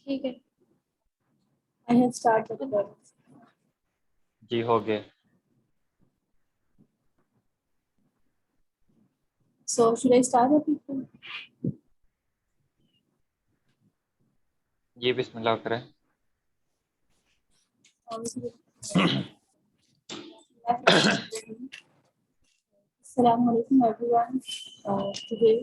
ٹھیک ہے. I have started the recording. جی ہو گئے. So should I start the people? جی بسم اللہ کریں. Assalamu alaikum everyone. Today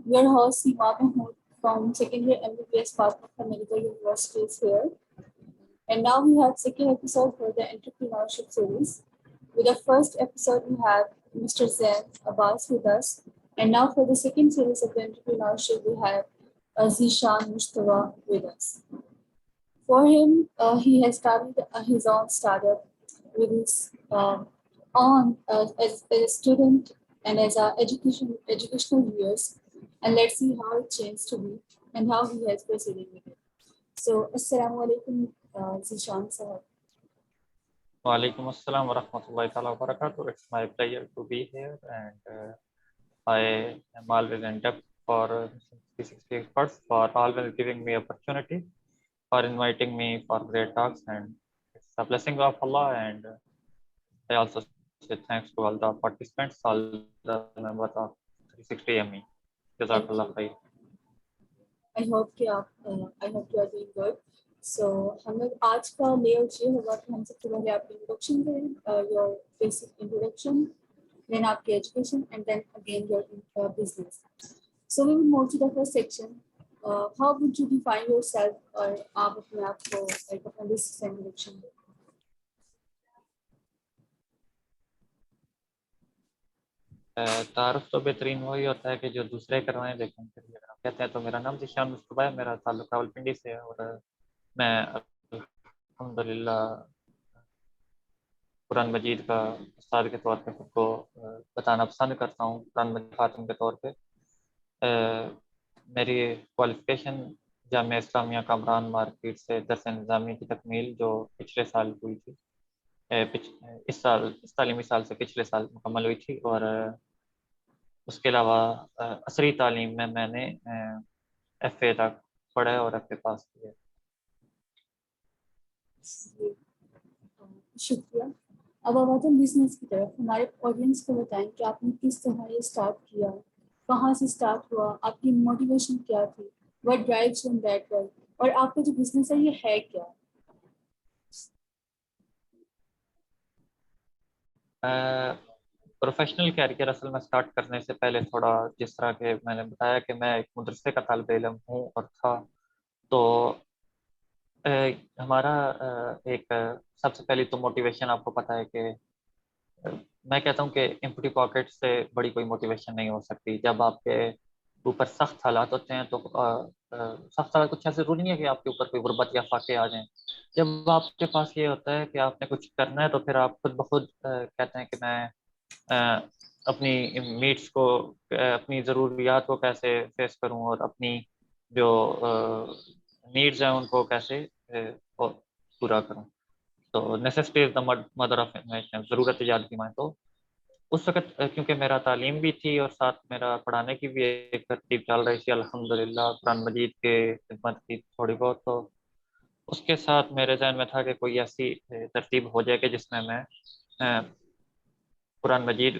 your host Seema Mahmood from second year MBBS Partner from Medical University is here. And now we have second episode for the entrepreneurship series. With the first episode we have Mr. Zain Abbas with us. And now for the second series of the entrepreneurship we have Zishan Mustafa with us. For him, he has started his own startup with his as a student and as a educational years, and let's see how it changed to be and how he has proceeded with it. So, Assalamu alaikum, Zishan sahab. وعلیکم السلام ورحمۃ اللہ تعالیٰ وبرکاتہ. It's my pleasure to be here and I am always indebted for 360 experts for always giving me opportunity, for inviting me for great talks, and it's a blessing of Allah. And I also say thanks to all the participants, all the members of 360 ME. Jazakallah khair. I hope you are doing good. So ہم لوگ آج کا lay out یہ ہوگا کہ ہم سب سے پہلے آپ کی انٹروڈکشن کریں, یور بیسک انٹروڈکشن, then آپ کی education, and then again your business. So we will move to the first section. How would you define yourself, اور آپ اپنے آپ کو اپنا بیسک انٹروڈکشن دیں. تعارف تو بہترین وہی ہوتا ہے کہ جو دوسرے کروائیں, لیکن پھر اگر آپ کہتے ہیں تو میرا نام ذیشان مصطفیٰ ہے, میرا تعلق راولپنڈی سے ہے, اور میں الحمدللہ قرآن مجید کا استاد کے طور پہ خود کو بتانا پسند کرتا ہوں, قرآن مجید خاتم کے طور پہ. میری کوالیفیکیشن جامعہ اسلامیہ کامران مارکیٹ سے درس نظامی کی تکمیل جو پچھلے سال ہوئی تھی, اس تعلیمی سال سے پچھلے سال مکمل ہوئی تھی, اور اس کے علاوہ عصری تعلیم میں نے ایف اے تک پڑھا ہے اور ایف اے پاس کیا. شکریہ. اب آباد بزنس کی طرف ہمارے آڈینس کو بتائیں کہ آپ نے کس طرح یہ اسٹارٹ کیا, کہاں سے اسٹارٹ ہوا, آپ کی موٹیویشن کیا تھی, what drives you in that work, اور آپ کا جو بزنس ہے یہ ہے کیا. پروفیشنل کیریئر اصل میں اسٹارٹ کرنے سے پہلے تھوڑا, جس طرح کہ میں نے بتایا کہ میں ایک مدرسے کا طالب علم ہوں اور تھا, تو ہمارا ایک سب سے پہلی تو موٹیویشن آپ کو پتہ ہے کہ میں کہتا ہوں کہ ایمپٹی پاکٹ سے بڑی کوئی موٹیویشن نہیں ہو سکتی. جب آپ کے اوپر سخت حالات ہوتے ہیں تو سخت حالات کچھ ایسے ضروری نہیں ہے کہ آپ کے اوپر کوئی غربت یا فاقے آ جائیں. جب آپ کے پاس یہ ہوتا ہے کہ آپ نے کچھ کرنا ہے تو پھر آپ خود بخود کہتے ہیں کہ میں اپنی نیڈس کو, اپنی ضروریات کو کیسے فیس کروں, اور اپنی جو نیڈز ہیں ان کو کیسے پورا کروں. تو necessity is the mother of invention, ضرورت ایجاد کی ماں. تو اس وقت کیونکہ میرا تعلیم بھی تھی اور ساتھ میرا پڑھانے کی بھی ایک ترتیب چل رہی تھی, الحمدللہ قرآن مجید کے خدمت کی تھوڑی بہت, تو اس کے ساتھ میرے ذہن میں تھا کہ کوئی ایسی ترتیب ہو جائے کہ جس میں قرآن مجید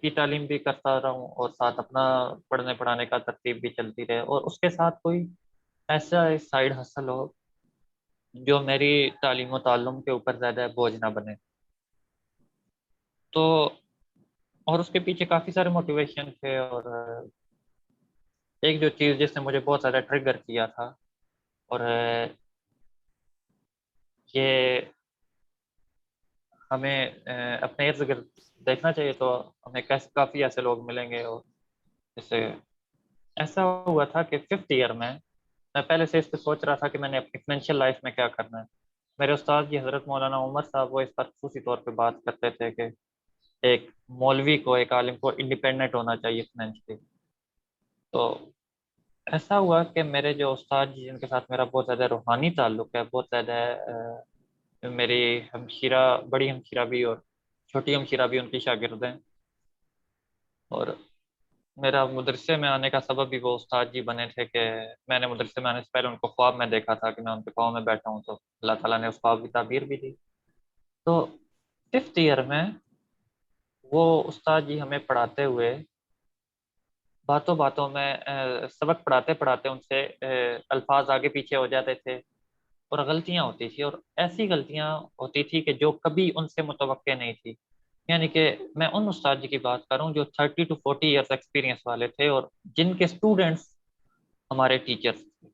کی تعلیم بھی کرتا رہوں اور ساتھ اپنا پڑھنے پڑھانے کا ترتیب بھی چلتی رہے, اور اس کے ساتھ کوئی ایسا سائیڈ حاصل ہو جو میری تعلیم و تعلم کے اوپر زیادہ بوجھ نہ بنے. تو اور اس کے پیچھے کافی سارے موٹیویشن تھے, اور ایک جو چیز جس نے مجھے بہت زیادہ ٹریگر کیا تھا, اور یہ ہمیں اپنے ارد گرد دیکھنا چاہیے تو ہمیں کافی ایسے لوگ ملیں گے. اور جیسے ایسا ہوا تھا کہ 5th ایئر میں پہلے سے اس پہ سوچ رہا تھا کہ میں نے اپنی فائنینشیل لائف میں کیا کرنا ہے. میرے استاد جی حضرت مولانا عمر صاحب وہ اس پر خصوصی طور پہ بات کرتے تھے کہ ایک مولوی کو, ایک عالم کو انڈیپینڈنٹ ہونا چاہیے فائنینشلی. تو ایسا ہوا کہ میرے جو استاد جی جن کے ساتھ میرا بہت زیادہ روحانی تعلق ہے, بہت زیادہ میری ہمشیرہ, بڑی ہمشیرہ بھی اور چھوٹی ہمشیرہ بھی ان کی شاگرد ہیں, اور میرا مدرسے میں آنے کا سبب بھی وہ استاد جی بنے تھے کہ میں نے مدرسے میں آنے سے پہلے ان کو خواب میں دیکھا تھا کہ میں ان کے پاؤں میں بیٹھا ہوں، تو اللہ تعالیٰ نے اس خواب کی تعبیر بھی دی. تو 5th ایئر میں وہ استاد جی ہمیں پڑھاتے ہوئے باتوں باتوں میں سبق پڑھاتے پڑھاتے ان سے الفاظ آگے پیچھے ہو جاتے تھے اور غلطیاں ہوتی تھی، اور ایسی غلطیاں ہوتی تھی کہ جو کبھی ان سے متوقع نہیں تھی. یعنی کہ میں ان استاد جی کی بات کروں جو 30 to 40 ایئرس ایکسپیرینس والے تھے اور جن کے اسٹوڈنٹس ہمارے ٹیچرس تھے.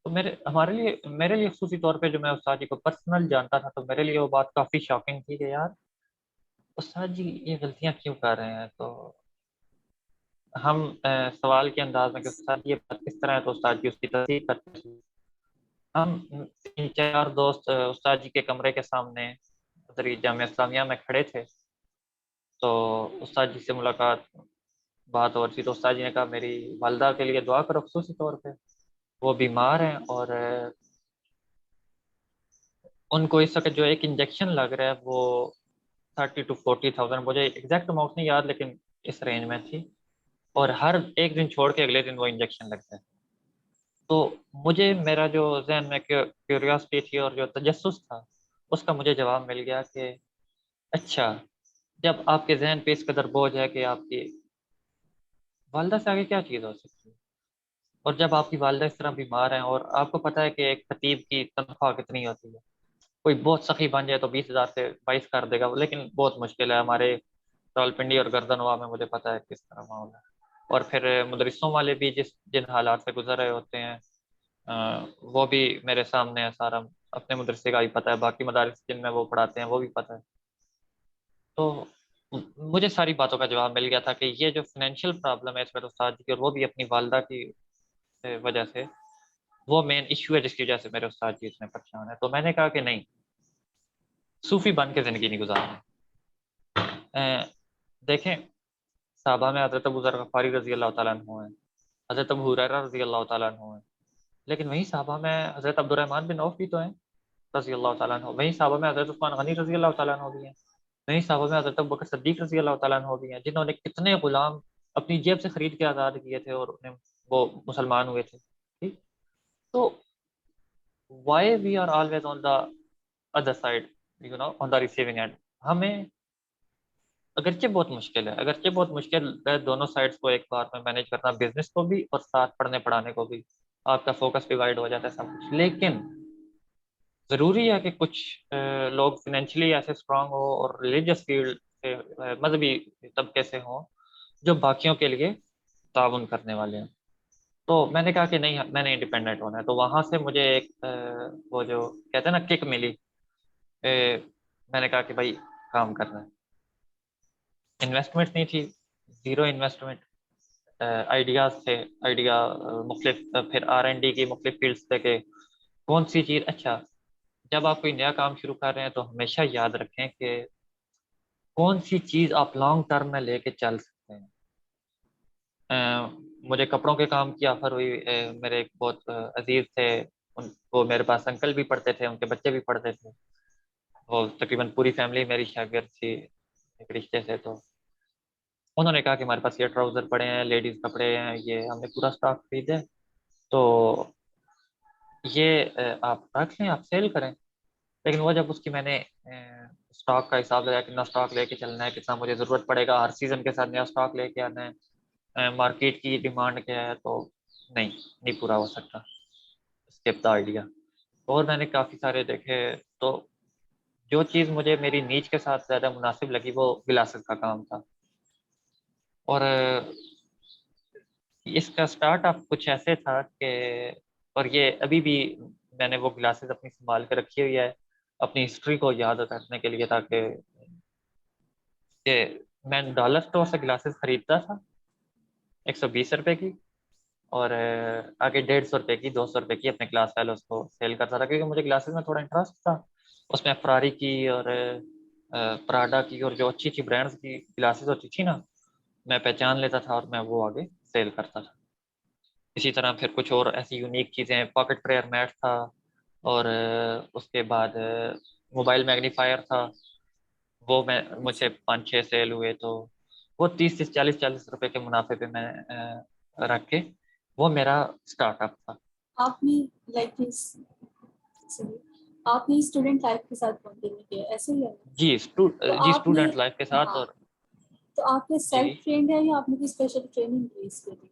تو میرے لیے خصوصی طور پہ جو میں استاد جی کو پرسنل جانتا تھا، تو میرے لیے وہ بات کافی شاکنگ تھی کہ یار استاد جی یہ غلطیاں کیوں کر رہے ہیں. تو ہم سوال کے انداز میں کہ استاد جی یہ بات کس طرح ہے، تو استاد جی اس کی تصدیق کرتے تھے. ہم 3 4 دوست استاد جی کے کمرے کے سامنے جامعہ اسلامیہ میں کھڑے تھے. تو استاد جی سے ملاقات بات اور تھی، تو استاد جی نے کہا میری والدہ کے لیے دعا کرو خصوصی طور پہ، وہ بیمار ہیں اور ان کو اس وقت جو ایک انجیکشن لگ رہا ہے وہ 30 to 40 thousand، مجھے ایگزیکٹ اماؤنٹ نہیں یاد لیکن اس رینج میں تھی، اور ہر ایک دن چھوڑ کے اگلے دن وہ انجیکشن لگتا ہے. تو مجھے میرا جو ذہن میں کیوریاسٹی تھی اور جو تجسس تھا اس کا مجھے جواب مل گیا کہ اچھا، جب آپ کے ذہن پہ اس قدر بوجھ ہے کہ آپ کی والدہ سے آگے کیا چیز ہو سکتی ہے، اور جب آپ کی والدہ اس طرح بیمار ہیں اور آپ کو پتہ ہے کہ ایک خطیب کی تنخواہ کتنی ہوتی ہے، کوئی بہت سخی بن جائے تو 20,000 سے 22 کر دے گا، لیکن بہت مشکل ہے. ہمارے راولپنڈی اور گردنوا میں مجھے پتہ ہے کس طرح معاملہ ہے. اور پھر مدرسوں والے بھی جن حالات سے گزر رہے ہوتے ہیں وہ بھی میرے سامنے ہے سارا. اپنے مدرسے کا بھی پتہ ہے، باقی مدارس جن میں وہ پڑھاتے ہیں وہ بھی پتہ ہے. تو مجھے ساری باتوں کا جواب مل گیا تھا کہ یہ جو فائنینشیل پرابلم ہے اس میں تو استاد جی کی، اور وہ بھی اپنی والدہ کی وجہ سے، وہ مین ایشو ہے جس کی وجہ سے میرے استاد جی اتنے پریشان ہیں. تو میں نے کہا کہ نہیں، صوفی بن کے زندگی نہیں گزارنا. دیکھیں، صحابہ میں حضرت ابو ذر غفاری رضی اللہ تعالیٰ عنہ ہیں، حضرت ابو ہریرہ رضی اللہ تعالیٰ عنہ ہیں، لیکن وہیں صحابہ میں حضرت عبد الرحمن بن عوف بھی تو ہیں رضی اللہ تعالیٰ عنہ. وہیں صحابہ میں حضرت عثمان غنی رضی اللہ تعالیٰ عنہ بھی ہیں. وہیں صحابہ میں حضرت ابوبکر صدیق رضی اللہ تعالیٰ عنہ بھی ہیں، جنہوں نے کتنے غلام اپنی جیب سے خرید کے آزاد کیے تھے اور انہیں وہ مسلمان ہوئے تھے. ٹھیک. تو why we are always on the other side, on the receiving end. ہمیں اگرچہ بہت مشکل ہے دونوں سائڈس کو ایک بار میں مینیج کرنا، بزنس کو بھی اور ساتھ پڑھنے پڑھانے کو بھی. آپ کا فوکس ڈیوائڈ ہو جاتا ہے سب کچھ. لیکن ضروری ہے کہ کچھ لوگ فائنینشلی ایسے اسٹرانگ ہو اور ریلیجیس فیلڈ سے مذہبی طبقے سے ہوں جو باقیوں کے لیے تعاون کرنے والے ہیں. تو میں نے کہا کہ نہیں، میں نے انڈیپینڈنٹ ہونا ہے. تو وہاں سے مجھے ایک وہ جو کہتے ہیں نا کک ملی. میں نے کہا کہ بھائی کام کرنا ہے. انویسٹمنٹ نہیں تھی، زیرو انویسٹمنٹ. آئیڈیاز تھے، آئیڈیا مختلف، پھر R&D کی مختلف فیلڈس تھے کہ کون سی چیز. اچھا، جب آپ کوئی نیا کام شروع کر رہے ہیں تو ہمیشہ یاد رکھیں کہ کون سی چیز آپ لانگ ٹرم میں لے کے چل سکتے ہیں. مجھے کپڑوں کے کام کی آفر ہوئی. میرے ایک بہت عزیز تھے، وہ میرے پاس انکل بھی پڑھتے تھے، ان کے بچے بھی پڑھتے تھے، وہ تقریباً پوری فیملی میری شاگرد تھی ایک رشتے سے. تو انہوں نے کہا کہ ہمارے پاس یہ ٹراؤزر پڑے ہیں، لیڈیز کپڑے ہیں، یہ ہم نے پورا اسٹاک خریدا ہے، تو یہ آپ رکھ لیں، آپ سیل کریں. لیکن وہ جب اس کی میں نے اسٹاک کا حساب لگایا، کتنا اسٹاک لے کے چلنا ہے، کتنا مجھے ضرورت پڑے گا، ہر سیزن کے ساتھ نیا اسٹاک لے کے آنا ہے، مارکیٹ کی ڈیمانڈ کیا ہے، تو نہیں پورا ہو سکتا. Skip the idea. اور میں نے کافی سارے دیکھے، تو جو چیز مجھے میری نیچ کے ساتھ زیادہ مناسب لگی وہ گلاسز کا کام تھا. اور اس کا اسٹارٹ اپ کچھ ایسے تھا کہ، اور یہ ابھی بھی میں نے وہ گلاسز اپنی سنبھال کے رکھی ہوئی ہے اپنی ہسٹری کو یاد رکھنے کے لیے، تاکہ کہ میں ڈالر اسٹور سے گلاسز خریدتا تھا 120 روپے کی، اور آگے 150 روپے کی، 200 روپے کی اپنے کلاس فیلوز کو سیل کرتا تھا، کیونکہ مجھے گلاسز میں تھوڑا انٹرسٹ تھا. اس میں فراری کی اور پراڈا کی اور جو اچھی اچھی برانڈز کی گلاسز ہوتی تھی نا، میں پہچان لیتا تھا اور میں وہ آگے سیل کرتا تھا. اسی طرح پھر کچھ اور ایسی یونیک چیزیں، پاکٹ پریئر میٹ تھا، اور اس کے بعد موبائل میگنیفائر تھا، وہ مجھ سے 5 6 سیل ہوئے. تو وہ 30 40 روپے کے منافع پہ میں رکھ کے وہ میرا اسٹارٹ اپ تھا. آپ نے لائک آپ نے اسٹوڈنٹ لائف کے ساتھ کنٹینیو کیا ایسے ہی ہے؟ جی آپ نے اسٹوڈنٹ لائف کے ساتھ. اور تو آپ نے سیلف ٹرینڈ ہے یا آپ نے کوئی اسپیشل ٹریننگ لی اس کے لیے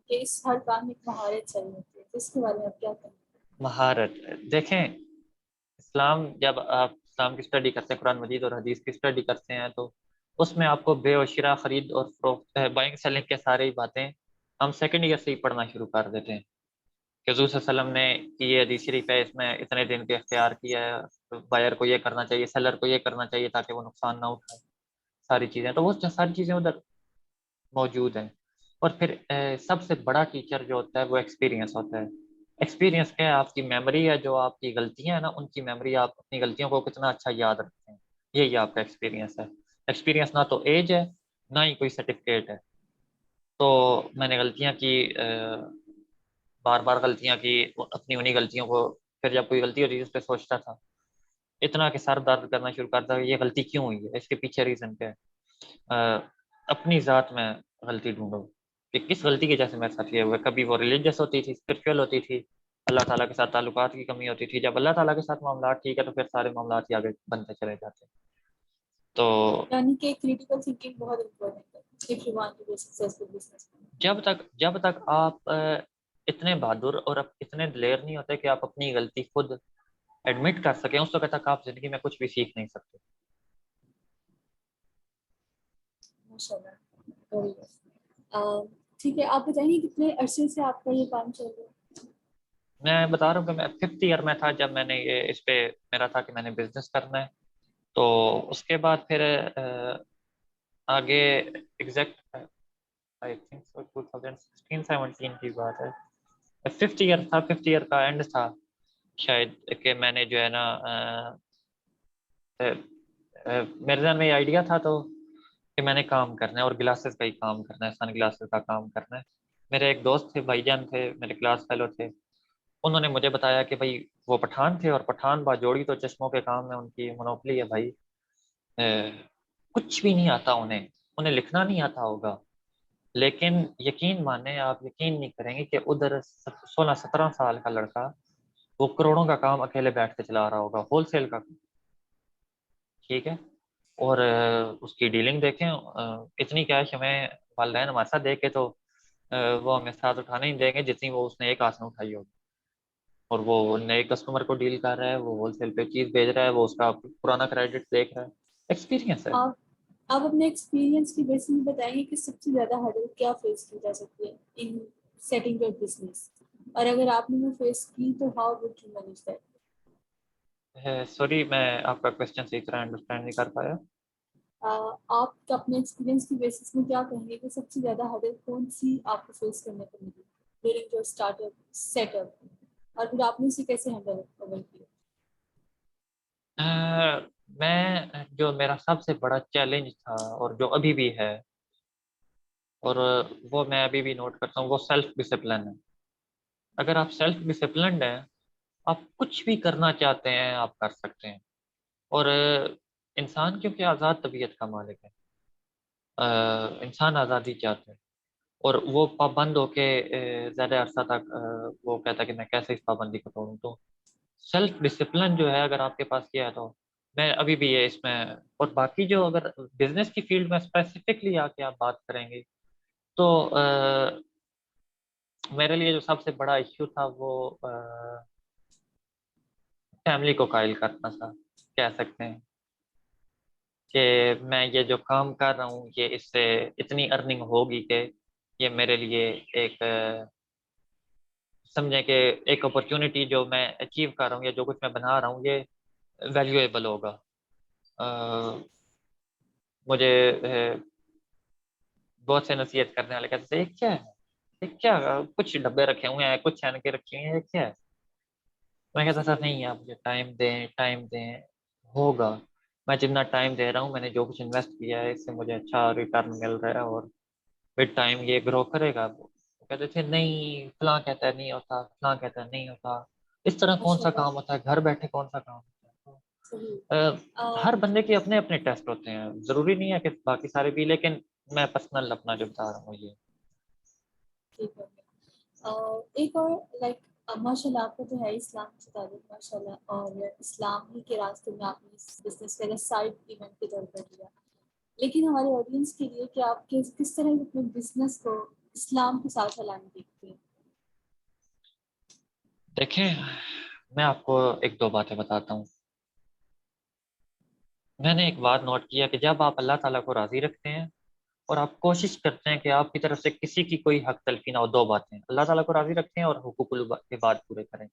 کہ اس ہر کام میں ایک مہارت چاہیے ہوتی ہے؟ اس کے بارے میں آپ کیا کہیں؟ مہارت دیکھیں، اسلام جب آپ اسلام کی اسٹڈی کرتے ہیں، قرآن مجید اور حدیث کی اسٹڈی کرتے ہیں، تو اس میں آپ کو بے و شراء، خرید اور فروخت، بائنگ سیلنگ کے سارے باتیں ہم سیکنڈ ایئر سے ہی پڑھنا شروع کر دیتے ہیں کہ حضور صلی اللہ علیہ وسلم نے یہ حدیث شریف ہے، اس میں اتنے دن کے اختیار کیا ہے، بائر کو یہ کرنا چاہیے، سیلر کو یہ کرنا چاہیے تاکہ وہ نقصان نہ اٹھائے، ساری چیزیں. تو وہ ساری چیزیں ادھر موجود ہیں. اور پھر سب سے بڑا ٹیچر جو ہوتا ہے وہ ایکسپیرینس ہوتا ہے. ایکسپیرینس کیا ہے؟ آپ کی میموری ہے، جو آپ کی غلطیاں ہیں نا، ان کی میموری، آپ اپنی غلطیوں کو کتنا اچھا یاد رکھتے ہیں، یہی آپ کا ایکسپیرینس ہے. ایکسپیرینس نہ تو ایج ہے، نہ ہی کوئی سرٹیفکیٹ ہے. تو میں نے غلطیاں کی، بار بار غلطیاں کی، اپنی انہی غلطیوں کو پھر جب کوئی غلطی ہوتی تھی اس پہ سوچتا تھا اتنا کہ سر درد کرنا شروع کرتا ہے، یہ غلطی کیوں ہوئی ہے، اس کے پیچھے ریزن کیا ہے. اپنی ذات میں غلطی ڈھونڈو کہ کس غلطی کی وجہ سے میرے ساتھ یہ ہوا. کبھی وہ ریلیجیس ہوتی تھی، اسپرچل ہوتی تھی، اللہ تعالیٰ کے ساتھ تعلقات کی کمی ہوتی تھی. جب اللہ تعالیٰ کے ساتھ معاملات ٹھیک ہے تو پھر سارے معاملات ہی آگے بنتے چلے جاتے ہیں. تو یعنی کہ کریٹیکل تھنکنگ بہت امپورٹنٹ ہے if you want to be a successful businessman. جب تک آپ اتنے بہادر اور اتنے دلیر نہیں ہوتے کہ آپ اپنی غلطی خود ایڈمٹ کر سکیں، اس وقت تک آپ زندگی میں کچھ بھی سیکھ نہیں سکتے. ماشاءاللہ. ٹھیک ہے، آپ بتائیں گے کتنے عرصے سے آپ کا یہ کام چل رہا ہے؟ میں بتا رہا ہوں کہ میں 5th ایئر میں تھا جب میں نے یہ اس پہ میرا تھا کہ میں نے بزنس کرنا ہے. تو اس کے بعد پھر آگے ایگزیکٹ آئی تھنک سو 2016-17 کی بات ہے، 5th ایئر تھا، 5th ایئر کا اینڈ تھا شاید، کہ میں نے جو ہے نا میرے ذہن میں یہ آئیڈیا تھا تو کہ میں نے کام کرنا ہے اور گلاسز کا ہی کام کرنا ہے، سن گلاسز کا کام کرنا ہے. میرے ایک دوست تھے، بھائی جان تھے، میرے کلاس فیلو تھے. انہوں نے مجھے بتایا کہ بھائی وہ پٹھان تھے، اور پٹھان باجوڑی تو چشموں کے کام میں ان کی منوپلی ہے بھائی. کچھ بھی نہیں آتا انہیں لکھنا نہیں آتا ہوگا، لیکن یقین مانیں، آپ یقین نہیں کریں گے کہ ادھر 16-17 سال کا لڑکا وہ کروڑوں کا کام اکیلے بیٹھ کے چلا رہا ہوگا، ہول سیل کا. ٹھیک ہے. اور اس کی ڈیلنگ دیکھیں، اتنی کیش ہمیں والدین ہمارے ساتھ دیکھ کے تو وہ ہمیں ساتھ اٹھانے ہی دیں گے جتنی وہ اس نے ایک ہاتھ میں اٹھائی ہوگی. اور وہ نئے کسٹمر کو ڈیل کر رہا ہے، وہ ہول سیل پہ چیز بھیج رہا ہے، وہ اس کا پرانا کریڈٹ دیکھ رہا ہے. ایکسپیرینس ہے. آپ اپنے ایکسپیرینس کی بیس میں بتائیں گے کہ سب سے زیادہ ہرڈل کیا فیس کی جا سکتی ہے ان سیٹنگ یور بزنس، اور اگر آپ نے وہ فیس کی تو how would you manage that? Sorry, میں آپ کا کوشچن صحیح طرح انڈرسٹینڈ نہیں کر پایا. آپ اپنے ایکسپیرینس کی بیسس میں کیا کہیں گے کہ سب سے زیادہ ہرڈل کون سی آپ کو فیس کرنے کو ملی during your start up set up, اور پھر آپ نے اسے کیسے ہینڈل کیا؟ جو میرا سب سے بڑا چیلنج تھا اور جو ابھی بھی ہے، اور وہ میں ابھی بھی نوٹ کرتا ہوں، وہ سیلف ڈسپلن ہے. اگر آپ سیلف ڈسپلنڈ ہیں، آپ کچھ بھی کرنا چاہتے ہیں آپ کر سکتے ہیں. اور انسان کیونکہ آزاد طبیعت کا مالک ہے، انسان آزادی چاہتا ہے، اور وہ پابند ہو کے زیادہ عرصہ تک وہ کہتا ہے کہ میں کیسے اس پابندی کو توڑوں. تو سیلف ڈسپلن جو ہے اگر آپ کے پاس کیا ہے تو میں ابھی بھی یہ اس میں. اور باقی جو اگر بزنس کی فیلڈ میں اسپیسیفکلی آ کے آپ بات کریں گے تو میرے لیے جو سب سے بڑا ایشو تھا وہ فیملی کو قائل کرنا تھا، کہہ سکتے ہیں کہ میں یہ جو کام کر رہا ہوں یہ اس سے اتنی ارننگ ہوگی کہ یہ میرے لیے ایک سمجھیں کہ ایک اپرچونٹی جو میں اچیو کر رہا ہوں یا جو کچھ میں بنا رہا ہوں یہ ویلیویبل ہوگا. مجھے بہت سے نصیحت کرنے والے کہتے ہیں یہ کیا کچھ ڈبے رکھے ہوئے ہیں، کچھ چھین کے رکھے ہوئے ہیں، یہ کیا ہے. میں کہتا تھا نہیں، آپ مجھے ٹائم دیں ہوگا. میں جتنا ٹائم دے رہا ہوں، میں نے جو کچھ انویسٹ کیا ہے اس سے مجھے اچھا ریٹرن مل رہا ہے، اور ود ٹائم یہ گرو کرے گا. کہتے تھے نہیں، فلاں کہتا ہے نہیں ہوتا، فلاں کہتا ہے نہیں ہوتا، اس طرح کون سا کام ہوتا ہے، گھر بیٹھے کون سا کام ہوتا ہے. ہر بندے کے اپنے اپنے ٹیسٹ ہوتے ہیں، ضروری نہیں ہے کہ باقی سارے بھی، لیکن میں پرسنل اپنا جو بتا رہا ہوں یہ. ٹھیک ہے. ایک اور لائک ماشاء اللہ آپ کو تو ہے اسلام سے تعلق ماشاء اللہ، اور اسلام ہی کے راستے میں آپ نے اس بزنس کو سائڈ ایونٹ کے طور پر لیا، لیکن ہمارے آڈینس کے لیے کہ آپ کس طرح اپنے بزنس کو اسلام کے ساتھ چلانے دیکھتے ہیں؟ دیکھیں میں آپ کو ایک دو باتیں بتاتا ہوں. میں نے ایک بات نوٹ کیا کہ جب آپ اللہ تعالیٰ کو راضی رکھتے ہیں اور آپ کوشش کرتے ہیں کہ آپ کی طرف سے کسی کی کوئی حق تلفی نہ ہو، دو باتیں، اللہ تعالیٰ کو راضی رکھیں اور حقوق العباد پورے کریں،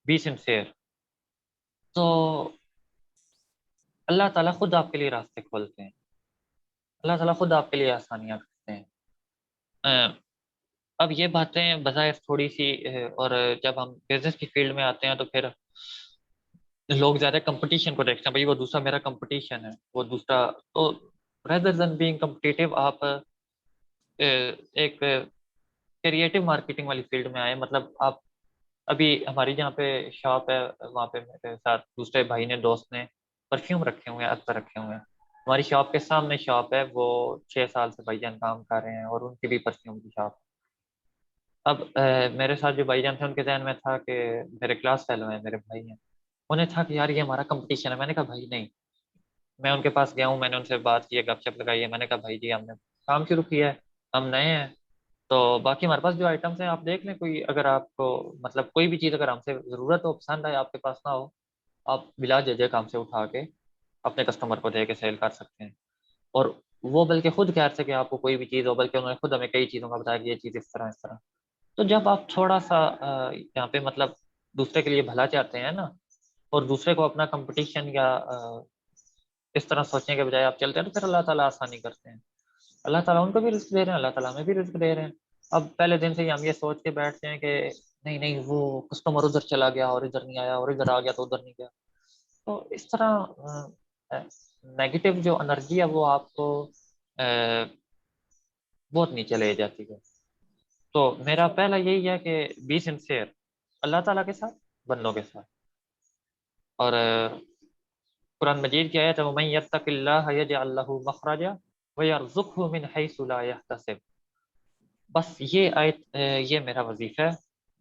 بی سنسیئر، تو اللہ تعالیٰ خود آپ کے لیے راستے کھولتے ہیں، اللہ تعالیٰ خود آپ کے لیے آسانیاں کرتے ہیں. اب یہ باتیں بظاہر تھوڑی سی اور جب ہم بزنس کی فیلڈ میں آتے ہیں تو پھر لوگ زیادہ کمپٹیشن کو دیکھتے ہیں، بھائی وہ دوسرا میرا کمپٹیشن ہے، وہ دوسرا. تو ریدر دین بینگ کمپٹیٹیو آپ ایک کریٹو مارکیٹنگ والی فیلڈ میں آئے. مطلب آپ ابھی ہماری جہاں پہ شاپ ہے وہاں پہ میرے ساتھ دوسرے بھائی نے، دوست نے پرفیوم رکھے ہوئے ہیں، عطر رکھے ہوئے ہیں. ہماری شاپ کے سامنے شاپ ہے، وہ 6 سال سے بھائی جان کام کر رہے ہیں اور ان کی بھی پرفیوم کی شاپ. اب میرے ساتھ جو بھائی جان تھے ان کے ذہن میں تھا کہ میرے کلاس فیلو ہیں، میرے بھائی ہیں، انہیں تھا کہ یار یہ ہمارا کمپٹیشن ہے. میں نے کہا بھائی نہیں. میں ان کے پاس گیا ہوں، میں نے ان سے بات کی ہے، گپ شپ لگائی ہے. میں نے کہا بھائی جی ہم نے کام شروع کیا ہے، ہم نئے ہیں، تو باقی ہمارے پاس جو آئٹمس ہیں آپ دیکھ لیں، کوئی اگر آپ کو مطلب کوئی بھی چیز اگر ہم سے ضرورت ہو، پسند آئے، آپ کے پاس نہ ہو، آپ بلا جھجھک ہم سے اٹھا کے اپنے کسٹمر کو دے کے سیل کر سکتے ہیں. اور وہ بلکہ خود کہہ رہے تھے کہ آپ کو کوئی بھی چیز ہو، بلکہ انہوں نے خود ہمیں کئی چیزوں کا بتایا کہ یہ چیز اس طرح اس طرح. تو جب آپ تھوڑا سا یہاں پہ مطلب دوسرے کے لیے بھلا چاہتے ہیں نا، اور دوسرے کو اپنا کمپٹیشن یا اس طرح سوچنے کے بجائے آپ چلتے ہیں، تو پھر اللہ تعالیٰ آسانی کرتے ہیں. اللہ تعالیٰ ان کو بھی رزق دے رہے ہیں، اللہ تعالیٰ ہمیں بھی رزق دے رہے ہیں. اب پہلے دن سے ہی ہم یہ سوچ کے بیٹھتے ہیں کہ نہیں نہیں وہ کسٹمر ادھر چلا گیا اور ادھر نہیں آیا، اور ادھر آ گیا تو ادھر نہیں گیا. تو اس طرح نیگیٹو جو انرجی ہے وہ آپ کو بہت نیچے لے جاتی ہے. تو میرا پہلا یہی ہے کہ بی سنسیئر اللہ تعالیٰ کے ساتھ، بندوں کے ساتھ. اور قرآن مجید کی آیت ہے وَمَن يَتَّقِ اللَّهَ يَجْعَل لَّهُ مَخْرَجًا وَيَرْزُقْهُ مِنْ حَيْثُ لَا يَحْتَسِبُ. بس یہ آیت یہ میرا وظیفہ ہے،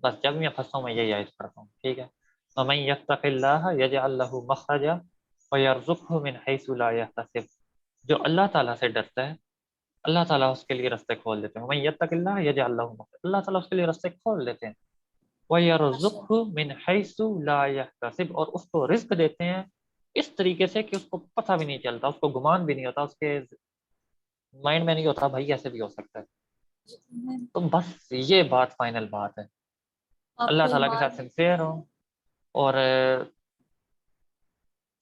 بس جب میں پھنستا ہوں میں یہی آیت پڑھتا ہوں، ٹھیک ہے. وَمَن يَتَّقِ اللَّهَ يَجْعَل لَّهُ مَخْرَجًا وَيَرْزُقْهُ مِنْ حَيْثُ لَا يَحْتَسِبُ. جو اللہ تعالیٰ سے ڈرتا ہے اللہ تعالیٰ اس کے لیے راستے کھول دیتے ہیں. وَمَن يَتَّقِ اللَّهَ يَجْعَل لَّهُ مَخْرَجًا، اللہ تعالیٰ اس کے لیے راستے کھول دیتے ہیں. وَيَرْزُقْهُ مِنْ حَيْثُ لَا يَحْتَسِبُ، اور اس کو رزق دیتے ہیں اس طریقے سے کہ اس کو پتہ بھی نہیں چلتا، اس کو گمان بھی نہیں ہوتا، اس کے مائنڈ میں نہیں ہوتا بھائی ایسے بھی ہو سکتا ہے. تو بس یہ بات فائنل بات ہے، آپ اللہ کا تعالیٰ کے ایمان ساتھ سنسیئر ہوں اور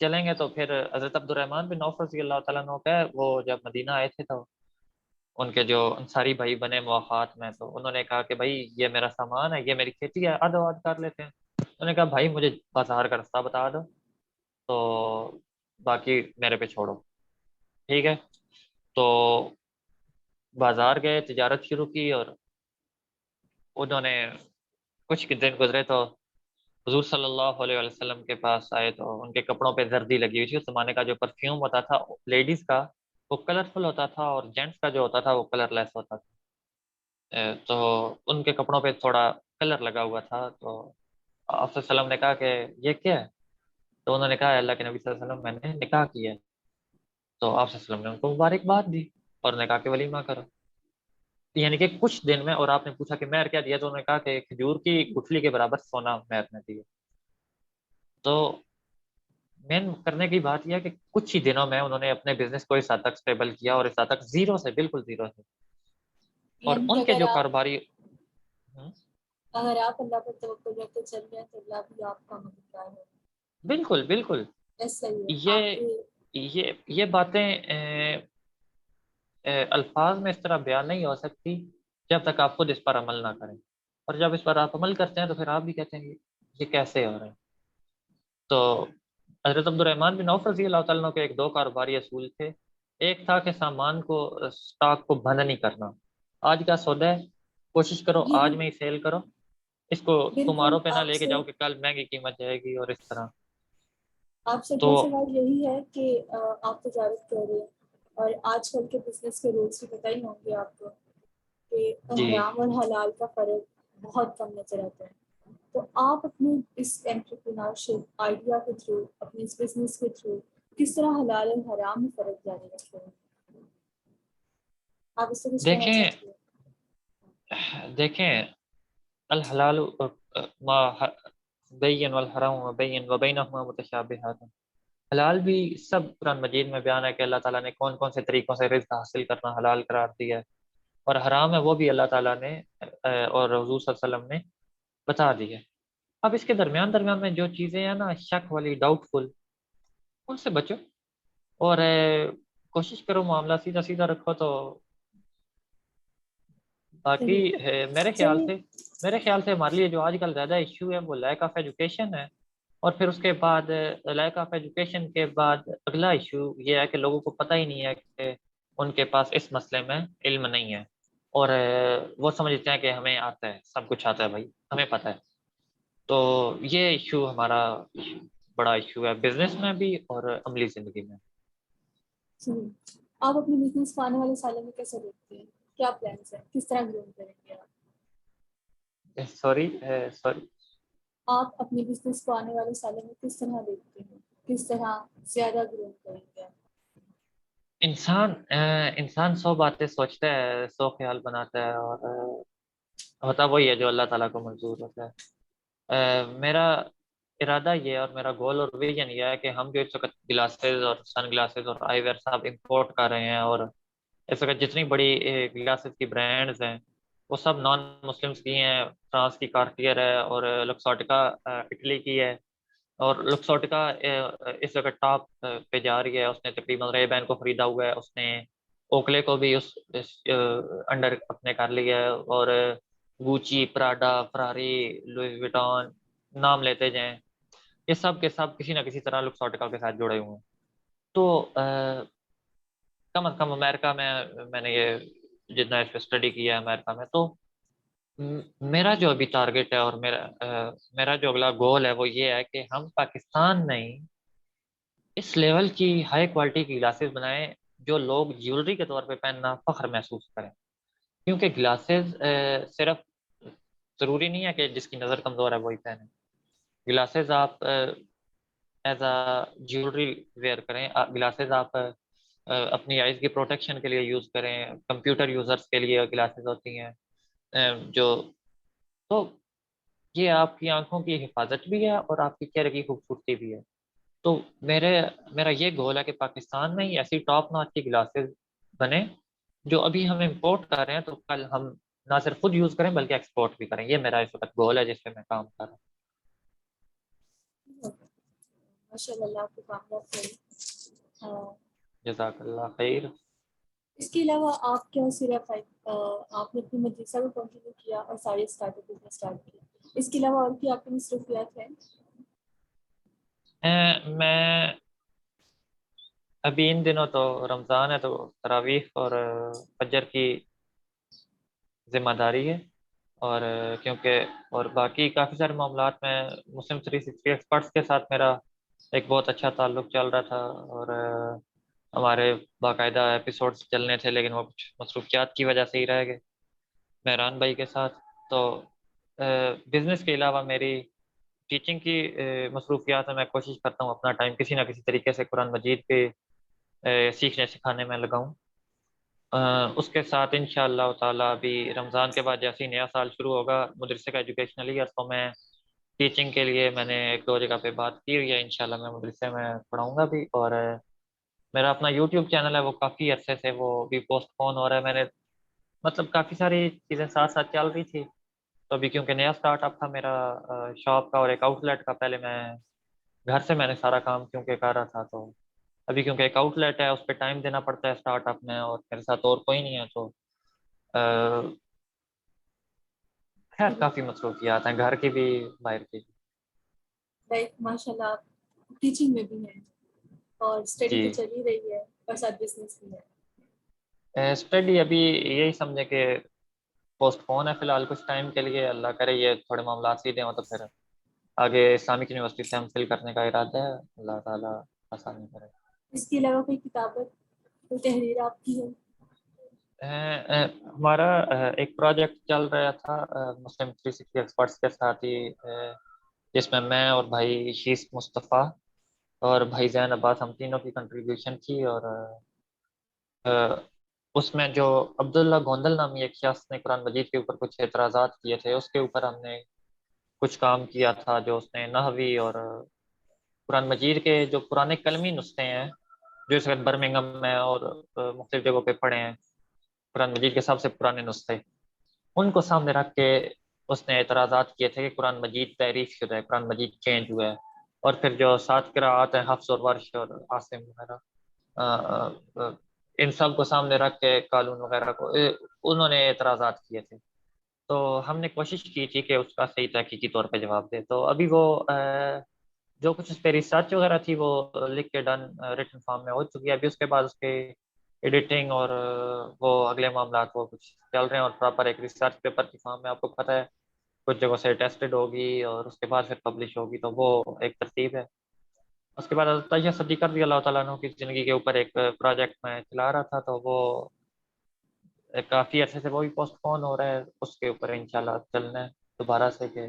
چلیں گے. تو پھر حضرت عبد الرحمن بن عوف رضی اللہ تعالیٰ عنہ کا ہے، وہ جب مدینہ آئے تھے تو ان کے جو انصاری بھائی بنے مواخات میں، تو انہوں نے کہا کہ بھائی یہ میرا سامان ہے، یہ میری کھیتی ہے، آدھو آدھ کر لیتے ہیں. انہوں نے کہا بھائی مجھے بازار کا راستہ بتا دو، تو باقی میرے پہ چھوڑو، ٹھیک ہے. تو بازار گئے، تجارت شروع کی، اور انہوں نے کچھ دن گزرے تو حضور صلی اللہ علیہ وسلم کے پاس آئے، تو ان کے کپڑوں پہ زردی لگی ہوئی تھی. اس زمانے کا جو پرفیوم ہوتا تھا لیڈیز کا وہ کلرفل ہوتا تھا، اور جینٹس کا جو ہوتا تھا وہ کلر لیس ہوتا تھا. تو ان کے کپڑوں پہ تھوڑا کلر لگا ہوا تھا. تو آپ صلی اللہ علیہ وسلم نے کہا کہ یہ کیا ہے؟ تو انہوں نے کہا اللہ کے نبی صلی اللہ علیہ وسلم میں نے نکاح کیا ہے. تو آپ صلی اللہ علیہ وسلم نے ان کو مبارکباد دی اور نے کہا کہ ولیمہ کرو. یعنی کہ کچھ دن میں. اور آپ نے پوچھا کہ مہر کیا دیا، تو انہوں نے کہا کہ کھجور کی گٹھلی کے برابر سونا مہر نے دیا. تو مین کرنے کی بات یہ ہے کہ کچھ ہی دنوں میں انہوں نے اپنے بزنس کو اس حد تک اسٹیبل کیا، اور اس حد تک زیرو سے، بالکل زیرو سے. اور یعنی کہ ان کے جو کاروباری اگر آپ اللہ پر توکل رکھ کے چل رہے ہیں تو اللہ بھی آپ کا مددگار ہے. بالکل بالکل. ایسا ہی ہے آپ یہ کے. یہ باتیں الفاظ میں اس طرح بیان نہیں ہو سکتی جب تک آپ خود اس پر عمل نہ کریں. اور جب اس پر آپ عمل کرتے ہیں تو پھر آپ بھی کہتے ہیں یہ کیسے ہو رہا ہے. تو حضرت عبد الرحمن بن عوف رضی اللہ تعالیٰ عنہ کے ایک دو کاروباری اصول تھے. ایک تھا کہ سامان کو، اسٹاک کو بند نہیں کرنا. آج کا سودا ہے، کوشش کرو یہ آج میں ہی سیل کرو، اس کو بالکل تمہاروں پہ نہ آپ لے کے سے جاؤ کہ کل مہنگی قیمت جائے گی اور اس طرح. آپ سے تو اگلا سوال یہی ہے کہ آپ تجارت کر رہے ہیں اور آج کل کے بزنس کے رولس بھی پتہ ہی ہوں گے آپ کو کہ جی حرام اور حلال کا فرق بہت کم نظر آتا ہے. تو آپ اپنے اس انٹرپرینورشپ آئیڈیا کے تھرو, اپنے اس بزنس کے تھرو کس طرح حلال اور حرام میں فرق جاری رکھتے ہیں؟ آپ اس سے کچھ کہنا دیکھیں چاہتے ہیں؟ دیکھیں الحلال ما بین والحرام بین وبینہما متشابہات. حلال بھی سب قرآن مجید میں بیان ہے کہ اللہ تعالیٰ نے کون کون سے طریقوں سے رزق حاصل کرنا حلال قرار دیا ہے, اور حرام ہے وہ بھی اللہ تعالیٰ نے اور حضور صلی اللہ علیہ وسلم نے بتا دی ہے. اب اس کے درمیان میں جو چیزیں ہیں نا شک والی, ڈاؤٹ فل, ان سے بچو اور کوشش کرو معاملہ سیدھا سیدھا رکھو. تو باقی چلیے میرے خیال سے ہمارے لیے جو آج کل زیادہ ایشو ہے وہ لیک آف ایجوکیشن ہے, اور پھر اس کے بعد لیک آف ایجوکیشن کے بعد اگلا ایشو یہ ہے کہ لوگوں کو پتہ ہی نہیں ہے کہ ان کے پاس اس مسئلے میں علم نہیں ہے, اور وہ سمجھتے ہیں کہ ہمیں آتا ہے, سب کچھ آتا ہے بھائی, ہمیں پتہ ہے. تو یہ ایشو ہمارا بڑا ایشو ہے بزنس میں بھی اور عملی زندگی میں. آپ اپنے بزنس کو آنے والے سالوں میں کیسے دیکھتے ہیں؟ کیا پلانس ہیں؟ کس طرح گرو کریں گے سوری آپ اپنے بزنس کو آنے والے سالوں میں کس طرح دیکھتے ہیں؟ کس طرح زیادہ گرو کریں گے؟ انسان 100 باتیں سوچتا ہے, 100 خیال بناتا ہے, اور ہوتا وہی ہے جو اللہ تعالیٰ کو منظور ہوتا ہے. میرا ارادہ یہ اور میرا گول اور ویژن یہ ہے کہ ہم جو اس وقت گلاسز اور سن گلاسز اور آئی ویئر صاحب امپورٹ کر رہے ہیں, اور اس وقت جتنی بڑی گلاسز کی برانڈز ہیں وہ سب نان مسلمس کی ہیں. فرانس کی کارٹیئر ہے, اور لکسوٹیکا اٹلی کی ہے, اور لکسوٹیکا اس وقت ٹاپ پہ جا رہی ہے. اس نے تقریباً رے بین کو خریدا ہوا ہے, اس نے اوکلے کو بھی اس انڈر اپنے کر لیا ہے, اور گوچی, پراڈا, فراری, لوئس وٹون, نام لیتے جائیں, یہ سب کے سب کسی نہ کسی طرح لکسوٹیکا کے ساتھ جڑے ہوئے ہیں. تو کم از کم امریکہ میں نے یہ جتنا اس پہ اسٹڈی کیا ہے امریکہ میں, تو میرا جو ابھی ٹارگیٹ ہے اور میرا جو اگلا گول ہے وہ یہ ہے کہ ہم پاکستان میں ہی اس لیول کی ہائی کوالٹی کی گلاسز بنائیں جو لوگ جیولری کے طور پہ پہننا فخر محسوس کریں. کیونکہ گلاسز صرف ضروری نہیں ہے کہ جس کی نظر کمزور ہے وہی پہنے. گلاسز آپ ایز اے جیولری ویئر کریں, گلاسز آپ اپنی آئز کی پروٹیکشن کے لیے یوز کریں. کمپیوٹر یوزرز کے لیے گلاسز ہوتی ہیں جو, تو یہ آپ کی آنکھوں کی حفاظت بھی ہے اور آپ کی چہرے کی خوبصورتی بھی ہے. تو میرا یہ گول ہے کہ پاکستان میں ہی ایسی ٹاپ ناچ کی گلاسز بنے جو ابھی ہم امپورٹ کر رہے ہیں, تو کل ہم نہ صرف خود یوز کریں بلکہ ایکسپورٹ بھی کریں. یہ میرا اس وقت گول ہے جس پہ میں کام کر رہا ہوں. ماشاء اللہ آپ کو کامیاب کریں. جزاک اللہ خیر. اس کے علاوہ آپ کیا صرف آپ نے اپنی مدرسہ کو کنٹینیو کیا اور سارے اسٹارٹ اپ بزنس اسٹارٹ کیا, اس کے علاوہ اور بھی آپ کی مصروفیات ہیں؟ میں ابھی ان دنوں تو رمضان ہے, تو تراویح اور فجر کی ذمہ داری ہے, اور کیونکہ اور باقی کافی سارے معاملات میں مسلم 360 ایکسپرٹس کے ساتھ میرا ایک بہت اچھا تعلق چل رہا تھا, اور ہمارے باقاعدہ ایپیسوڈز چلنے تھے, لیکن وہ کچھ مصروفیات کی وجہ سے ہی رہ گئے مہران بھائی کے ساتھ. تو بزنس کے علاوہ میری ٹیچنگ کی مصروفیات میں کوشش کرتا ہوں اپنا ٹائم کسی نہ کسی طریقے سے قرآن مجید پہ سیکھنے سکھانے میں لگاؤں. اس کے ساتھ انشاءاللہ تعالی ابھی رمضان کے بعد جیسے ہی نیا سال شروع ہوگا مدرسے کا ایجوکیشنل ایئر, تو میں ٹیچنگ کے لیے میں نے ایک دو جگہ پہ بات کی ہوئی ہے. انشاءاللہ میں مدرسے میں پڑھاؤں گا بھی, اور میرا اپنا یوٹیوب چینل ہے وہ کافی عرصے سے وہ بھی پوسٹ پون ہو رہا ہے. میں نے مطلب کافی ساری چیزیں ساتھ ساتھ چل رہی تھی, تو ابھی کیونکہ نیا اسٹارٹ اپ تھا میرا شاپ کا اور ایک آؤٹ لیٹ کا, پہلے میں گھر سے میں نے سارا کام کیونکہ کر رہا تھا, تو ابھی کیونکہ ایک آؤٹ لیٹ ہے اس پہ ٹائم دینا پڑتا ہے اسٹارٹ اپ میں, اور میرے ساتھ اور کوئی نہیں ہے, تو خیر کافی مصروفیات ہیں گھر کی بھی باہر کی بھی. لائک ماشاء اللہ آپ ٹیچنگ میں بھی ہیں اور اسٹڈی تو جی چل ہی رہی ہے اور ساتھ بزنس بھی ہے. اسٹڈی ابھی یہی سمجھے کہ پوسٹ پون ہے فی الحال کچھ ٹائم کے لیے, اللہ کرے یہ تھوڑے معاملات سیدھے ہوں تو پھر آگے اسلامک یونیورسٹی سے ہم فل کرنے کا ارادہ ہے, اللہ تعالیٰ آسانی کرے. اس کے علاوہ کوئی کتابت کوئی تحریر آپ کی ہے؟ ہمارا ایک پروجیکٹ چل رہا تھا مسلم 360 ایکسپرٹس کے ساتھ ہی، جس میں میں اور بھائی شیس مصطفیٰ اور بھائی زین عباس، ہم تینوں کی کنٹریبیوشن تھی. اور اس میں جو عبداللہ گوندل نامی ایک شخص نے قرآن مجید کے اوپر کچھ اعتراضات کیے تھے، اس کے اوپر ہم نے کچھ کام کیا تھا. جو اس نے نحوی اور قرآن مجید کے جو پرانے کلمی نسخے ہیں جو اس وقت برمنگم میں اور مختلف جگہوں پہ پڑے ہیں، قرآن مجید کے سب سے پرانے نسخے، ان کو سامنے رکھ کے اس نے اعتراضات کیے تھے کہ قرآن مجید تحریف شدہ ہے، قرآن مجید چینج ہوا ہے. اور پھر جو 7 قراءات ہیں، حفص اور ورش اور عاصم وغیرہ، ان سب کو سامنے رکھ کے قالون وغیرہ کو انہوں نے اعتراضات کیے تھے. تو ہم نے کوشش کی تھی کہ اس کا صحیح تحقیقی طور پہ جواب دے. تو ابھی وہ جو کچھ اس پہ ریسرچ وغیرہ تھی وہ لکھ کے ڈن ریٹن فارم میں ہو چکی ہے. ابھی اس کے بعد اس کے ایڈیٹنگ اور وہ اگلے معاملات وہ کچھ چل رہے ہیں، اور پراپر ایک ریسرچ پیپر کی فارم میں آپ کو پتہ ہے کچھ جگہوں سے ٹیسٹڈ ہوگی اور اس کے بعد پھر پبلش ہوگی. تو وہ ایک ترتیب ہے. اس کے بعد حضرت عائشہ صدیقہ رضی اللہ تعالیٰ عنہ کی زندگی کے اوپر ایک پروجیکٹ میں چلا رہا تھا، تو وہ کافی عرصے سے وہ بھی پوسٹ پون ہو رہا ہے. اس کے اوپر انشاءاللہ چلنا ہے دوبارہ سے کہ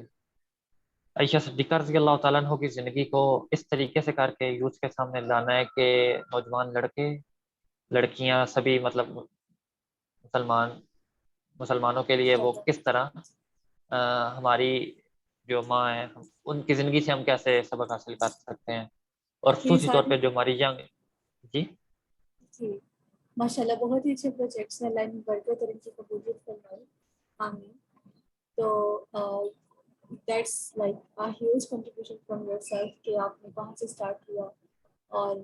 عائشہ صدیقہ رضی اللہ تعالیٰ عنہ کی زندگی کو اس طریقے سے کر کے یوز کے سامنے لانا ہے کہ نوجوان لڑکے لڑکیاں سبھی مطلب مسلمانوں کے لیے وہ کس طرح ہماری جو ماں ہیں ان کی زندگی سے ہم کیسے سبق حاصل کر سکتے ہیں، اور آپ کے خصوصی طور ساتھ پہ جو ہماری ینگ. جی جی ماشاء اللہ بہت ہی اچھے پروجیکٹس ہیں. اللہ ان برکت اور ان کی قبولیت فرمائے. آمین. تو that's like huge contribution from yourself کہ آپ نے کہاں سے اسٹارٹ کیا، اور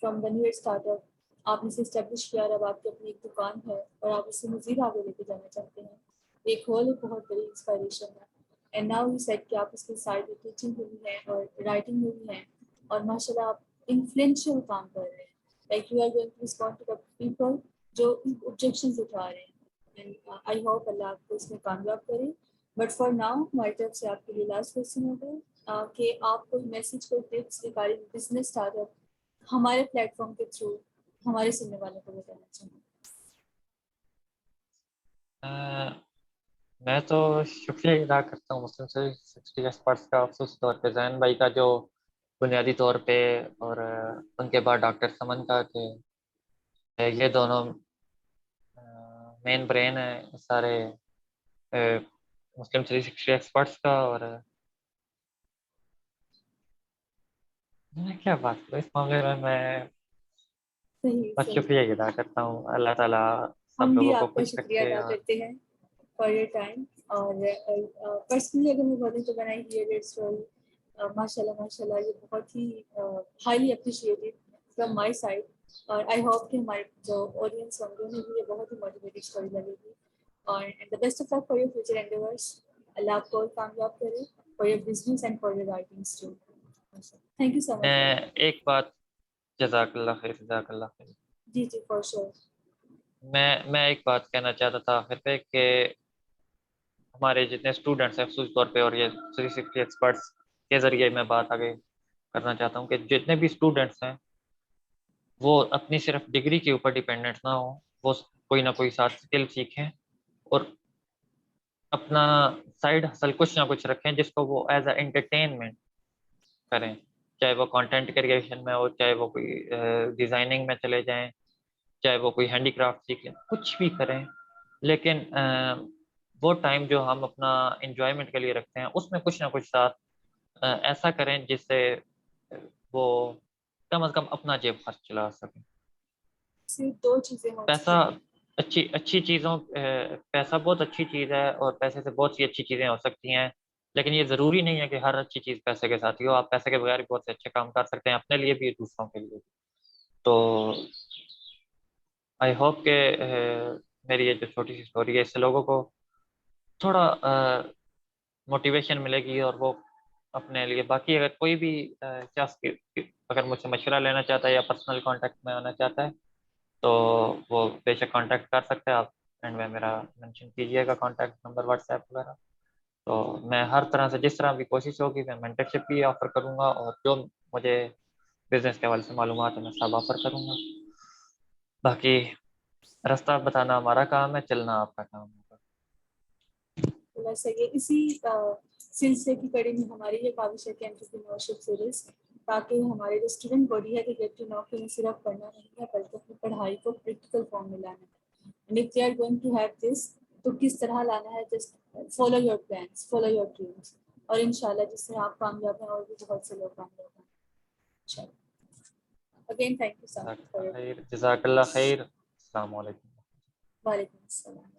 from one year start up آپ نے اسے اسٹیبلش کیا، اور اب آپ کی اپنی ایک دکان ہے اور آپ اسے مزید آگے لے کے جانا چاہتے ہیں. ایک بہت بڑی انسپائریشن ہے. اینڈ ناؤ یو سیٹ کہ آپ اس کے سائڈ میں ٹیچنگ میں بھی ہیں اور رائٹنگ میں بھی ہیں، اور ماشاء اللہ آپ انفلوئنشیل کام کر رہے ہیں. Like you are going to respond to the people جو آبجیکشنز اٹھا رہے ہیں. اینڈ آئی ہوپ اللہ آپ کو اس میں کامیاب کرے. بٹ فار ناؤ ہماری طرف سے آپ کے لیے لاسٹ کوشچن ہوگا کہ آپ کوئی میسج، کوئی tips regarding business start up ہمارے پلیٹ فارم کے تھرو ہمارے سننے والوں کو بتانا چاہوں. میں تو شکریہ ادا کرتا ہوں مسلم 360 ایکسپرٹس کا، خصوصی طور پہ زین بھائی کا جو بنیادی طور پہ، اور ان کے بعد ڈاکٹر سمن کا، کہ یہ دونوں مین برین ہیں سارے مسلم 360 ایکسپرٹس کا. اور میں کیا بات کروں اس معاملے میں بس صحیح. شکریہ ادا کرتا ہوں. اللہ تعالیٰ ہم سب بھی لوگوں کو آپ کا خوش شکریہ رکھے. ادا اور کرتے ہیں فار یور ٹائم. اور پرسنلی اگر میں بولوں تو بنائی ماشاء اللہ یہ بہت ہی highly appreciated from my side. اور آئی ہوپ کہ ہمارے جو آڈینس ہوں گے انہیں بھی یہ بہت ہی موٹیویٹنگ اسٹوری لگے گی. اور the best of luck for your future endeavours. اللہ آپ کو اور کامیاب کرے for your business and for your writings too. Thank you so much. میں ایک بات، جزاک اللہ خیر، جزاک اللہ خیر. جی فار شیور. میں ایک بات کہنا چاہتا تھا آخر پہ کہ ہمارے جتنے اسٹوڈنٹس ہیں خصوصی طور پہ، اور یہ 360 ایکسپرٹس کے ذریعے میں بات آگے کرنا چاہتا ہوں کہ جتنے بھی اسٹوڈنٹس ہیں وہ اپنی صرف ڈگری کے اوپر ڈیپینڈنٹ نہ ہوں، وہ کوئی نہ کوئی ساتھ اسکل سیکھیں اور اپنا سائڈ ہسل کچھ نہ کچھ رکھیں جس کو وہ ایز اے انٹرٹینمنٹ کریں. چاہے وہ کانٹینٹ کریشن میں ہو، چاہے وہ کوئی ڈیزائننگ میں چلے جائیں، چاہے وہ کوئی ہینڈی کرافٹ سیکھ لیں، کچھ بھی کریں. لیکن وہ ٹائم جو ہم اپنا انجوائمنٹ کے لیے رکھتے ہیں اس میں کچھ نہ کچھ ساتھ ایسا کریں جس سے وہ کم از کم اپنا جیب خرچ چلا سکیں. صرف دو چیزیں ہو پیسہ سکتی ہیں. اچھی چیزوں پیسہ بہت اچھی چیز ہے، اور پیسے سے بہت سی اچھی چیزیں ہو سکتی ہیں، لیکن یہ ضروری نہیں ہے کہ ہر اچھی چیز پیسے کے ساتھ ہی ہو. آپ پیسے کے بغیر بھی بہت سے اچھے کام کر سکتے ہیں، اپنے لیے بھی دوسروں کے لیے بھی. تو آئی ہوپ کہ میری یہ جو چھوٹی سی اسٹوری ہے اس سے لوگوں کو تھوڑا موٹیویشن ملے گی، اور وہ اپنے لیے. باقی اگر کوئی بھی شخص اگر مجھ سے مشورہ لینا چاہتا ہے یا پرسنل کانٹیکٹ میں آنا چاہتا ہے تو وہ بے شک کانٹیکٹ کر سکتے ہیں. آپ اینڈ میں میرا مینشن کیجیے گا کانٹیکٹ نمبر، واٹس ایپ وغیرہ. تو میں ہر طرح سے جس طرح بھی کوشش ہوگی میں مینٹرشپ بھی آفر کروں گا، اور جو مجھے بزنس کے حوالے سے معلومات ہے میں سب آفر کروں گا. باقی راستہ بتانا ہمارا کام ہے, چلنا آپ کا کام ہوگا. ویسے یہ اسی سلسلے کی کڑی میں ہماری یہ کاوش ہے کہ انٹرپرینورشپ سیریز, تاکہ ہماری جو اسٹوڈنٹ باڈی ہے کہ گیٹ ٹو نو کہ انہیں صرف پڑھنا نہیں ہے بلکہ اپنی پڑھائی کو پریکٹیکل فارم میں لانا ہے. And if they are going to have this, تو کس طرح لانا ہے, just follow your plans, follow your dreams, اور انشاءاللہ جس سے آپ کامیاب ہیں اور بھی بہت سے لوگ کامیاب ہیں انشاءاللہ. Again, thank you so much for your خیر, جزاک اللہ خیر. السلام علیکم. وعلیکم السلام.